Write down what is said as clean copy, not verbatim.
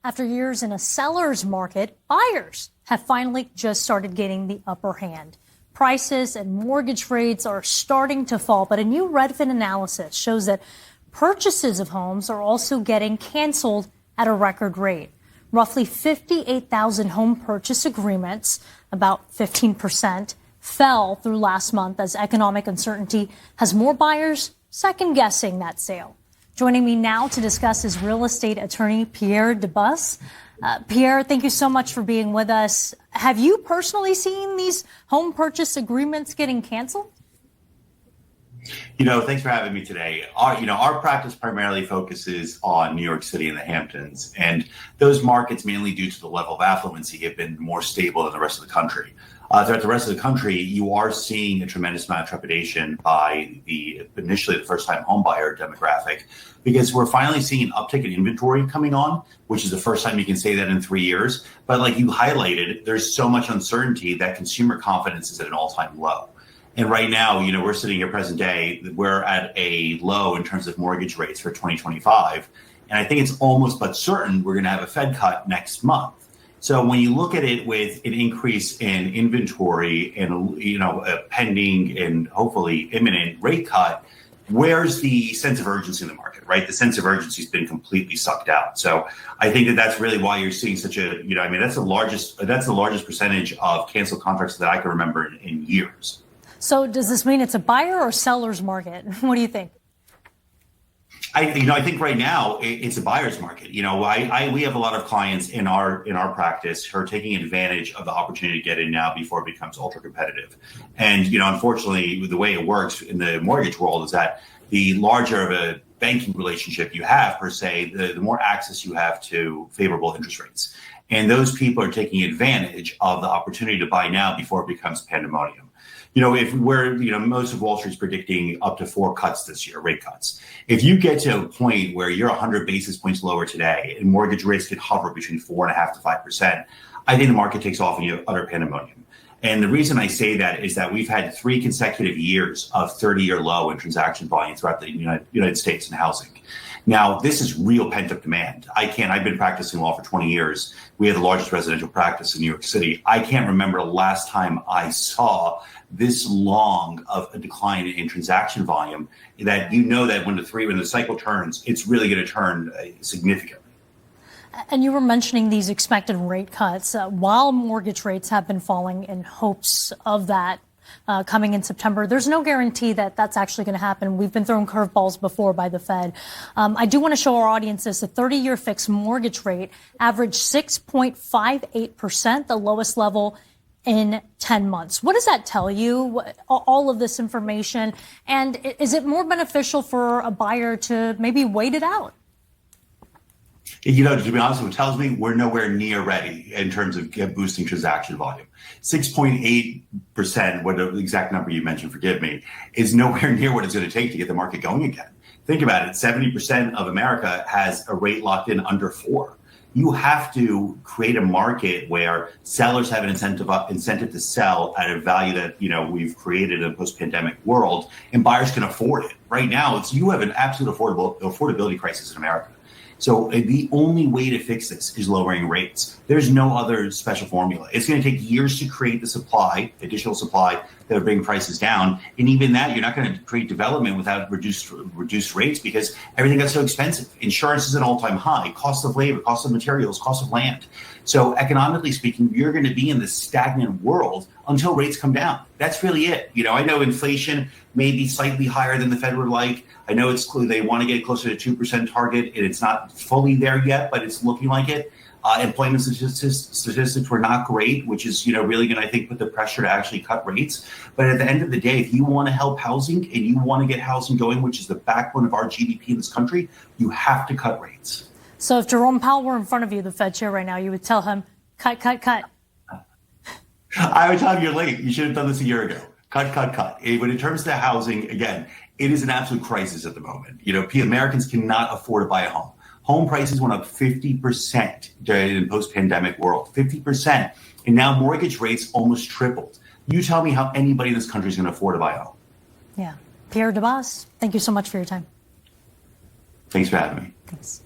After years in a seller's market, buyers have finally just started getting the upper hand. Prices and mortgage rates are starting to fall, but a new Redfin analysis shows that purchases of homes are also getting canceled at a record rate. Roughly 58,000 home purchase agreements, about 15%, fell through last month as economic uncertainty has more buyers second-guessing that sale. Joining me now to discuss is real estate attorney Pierre Debbas. Pierre, thank you so much for being with us. Have you personally seen these home purchase agreements getting canceled? Thanks for having me today. Our practice primarily focuses on New York City and the Hamptons, and those markets, mainly due to the level of affluency, have been more stable than the rest of the country. Throughout the rest of the country, you are seeing a tremendous amount of trepidation by initially the first-time home buyer demographic, because we're finally seeing an uptick in inventory coming on, which is the first time you can say that in 3 years. But like you highlighted, there's so much uncertainty that consumer confidence is at an all-time low. And right now, we're sitting here present day, we're at a low in terms of mortgage rates for 2025. And I think it's almost but certain we're going to have a Fed cut next month. So when you look at it with an increase in inventory and, a pending and hopefully imminent rate cut, where's the sense of urgency in the market, right? The sense of urgency has been completely sucked out. So I think that's really why you're seeing such a, that's the largest percentage of canceled contracts that I can remember in years. So does this mean it's a buyer or seller's market? What do you think? I think right now it's a buyer's market. We have a lot of clients in our practice who are taking advantage of the opportunity to get in now before it becomes ultra competitive. And, unfortunately, the way it works in the mortgage world is that the larger of a banking relationship you have, per se, the more access you have to favorable interest rates. And those people are taking advantage of the opportunity to buy now before it becomes pandemonium. If most of Wall Street's predicting up to 4 cuts this year, rate cuts. If you get to a point where you're 100 basis points lower today and mortgage rates could hover between 4.5% to 5%, I think the market takes off and you have utter pandemonium. And the reason I say that is that we've had 3 consecutive years of 30-year low in transaction volume throughout the United States in housing. Now, this is real pent-up demand. I've been practicing law for 20 years. We have the largest residential practice in New York City. I can't remember the last time I saw this long of a decline in transaction volume, that that when the cycle turns, it's really going to turn significantly. And you were mentioning these expected rate cuts while mortgage rates have been falling in hopes of that coming in September. There's no guarantee that that's actually going to happen. We've been thrown curveballs before by the Fed. I do want to show our audience this. The 30-year fixed mortgage rate averaged 6.58%, the lowest level in 10 months. What does that tell you, all of this information? And is it more beneficial for a buyer to maybe wait it out? To be honest, what it tells me we're nowhere near ready in terms of boosting transaction volume. 6.8%, what the exact number you mentioned, forgive me, is nowhere near what it's going to take to get the market going again. Think about it. 70% of America has a rate locked in under 4. You have to create a market where sellers have an incentive to sell at a value that, we've created in a post-pandemic world, and buyers can afford it. Right now, you have an absolute affordability crisis in America. So the only way to fix this is lowering rates. There's no other special formula. It's going to take years to create the additional supply that will bring prices down. And even that, you're not going to create development without reduced rates, because everything got so expensive. Insurance is an all-time high, cost of labor, cost of materials, cost of land. So economically speaking, you're going to be in this stagnant world until rates come down. That's really it. I know inflation may be slightly higher than the Fed would like. I know they want to get closer to 2% target, and it's not fully there yet, but it's looking like it. Employment statistics were not great, which is really going to, I think, put the pressure to actually cut rates. But at the end of the day, if you want to help housing and you want to get housing going, which is the backbone of our GDP in this country, you have to cut rates. So if Jerome Powell were in front of you, the Fed chair right now, you would tell him, cut. I would tell him you're late. You should have done this a year ago. Cut. But in terms of the housing, again, it is an absolute crisis at the moment. Americans cannot afford to buy a home. Home prices went up 50% in the post-pandemic world, 50%. And now mortgage rates almost tripled. You tell me how anybody in this country is going to afford to buy a home. Yeah. Pierre Debbas, thank you so much for your time. Thanks for having me. Thanks.